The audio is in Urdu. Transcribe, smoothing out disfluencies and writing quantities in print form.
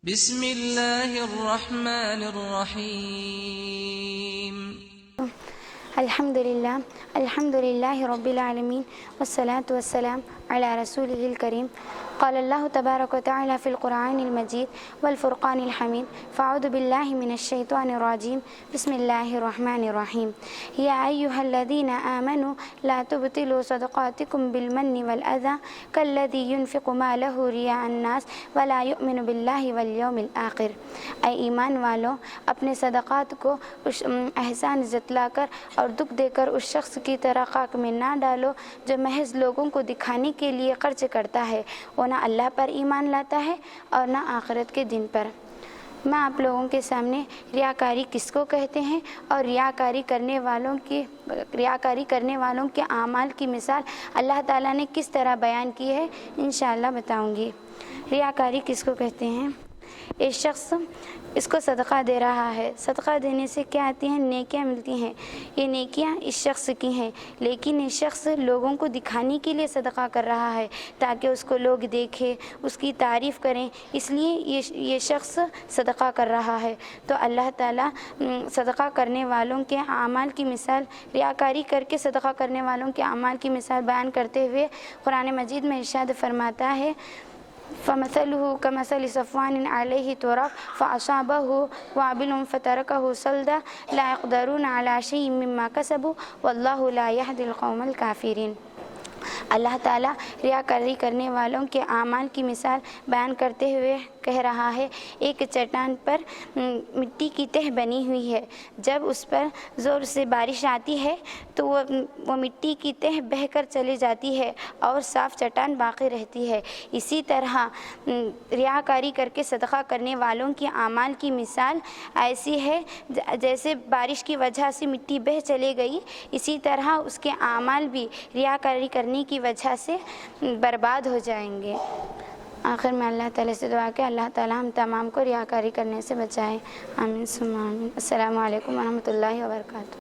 بسم الله الرحمن الرحيم. الحمد لله رب العالمين والصلاة والسلام على رسوله الكريم. قال الله تبارك وتعالى في القرآن المجيد والفرقان الحميد. فأعوذ بالله من الشيطان الرجيم. بسم الله الرحمن الرحيم. يا أيها الذين آمنوا لا تبطلوا صدقاتكم بالمن والأذى كالذي ينفق ماله رياء الناس ولا يؤمن بالله واليوم الآخر. اے ایمان والو، اپنے صدقات کو احسان جتلا کر اور دکھ دے کر اس شخص کی طرح خاک میں نہ ڈالو جو محض لوگوں کو دکھانے کے لیے خرچ کرتا ہے، وہ نہ اللہ پر ایمان لاتا ہے اور نہ آخرت کے دن پر۔ میں آپ لوگوں کے سامنے ریاکاری کس کو کہتے ہیں اور ریاکاری کرنے والوں کے اعمال کی مثال اللہ تعالیٰ نے کس طرح بیان کی ہے انشاءاللہ بتاؤں گی۔ ریاکاری کس کو کہتے ہیں؟ ایک شخص اس کو صدقہ دے رہا ہے، صدقہ دینے سے کیا آتی ہیں؟ نیکیاں ملتی ہیں۔ یہ نیکیاں اس شخص کی ہیں، لیکن یہ شخص لوگوں کو دکھانے کے لیے صدقہ کر رہا ہے تاکہ اس کو لوگ دیکھیں، اس کی تعریف کریں، اس لیے یہ شخص صدقہ کر رہا ہے۔ تو اللہ تعالیٰ صدقہ کرنے والوں کے اعمال کی مثال، ریاکاری کر کے صدقہ کرنے والوں کے اعمال کی مثال بیان کرتے ہوئے قرآن مجید میں ارشاد فرماتا ہے، فَمَثَلُهُ كَمَثَلِ صَفْوَانٍ عَلَيْهِ تُرَابٌ فَأَصَابَهُ وَابِلٌ فَتَرَكَهُ صَلْدًا لَا يَقْدِرُونَ عَلَى شَيْءٍ مِّمَّا كَسَبُوا وَاللَّهُ لَا يَهْدِي الْقَوْمَ الْكَافِرِينَ۔ اللہ تعالیٰ ریاکاری کرنے والوں کے اعمال کی مثال بیان کرتے ہوئے کہہ رہا ہے، ایک چٹان پر مٹی کی تہ بنی ہوئی ہے، جب اس پر زور سے بارش آتی ہے تو وہ مٹی کی تہ بہہ کر چلی جاتی ہے اور صاف چٹان باقی رہتی ہے۔ اسی طرح ریاکاری کر کے صدقہ کرنے والوں کے اعمال کی مثال ایسی ہے جیسے بارش کی وجہ سے مٹی بہہ چلے گئی، اسی طرح اس کے اعمال بھی ریاکاری کرنے کی وجہ سے برباد ہو جائیں گے۔ آخر میں اللہ تعالیٰ سے دعا کہ اللہ تعالیٰ ہم تمام کو ریاکاری کرنے سے بچائے، آمین ثم آمین۔ السلام علیکم ورحمۃ اللہ وبرکاتہ۔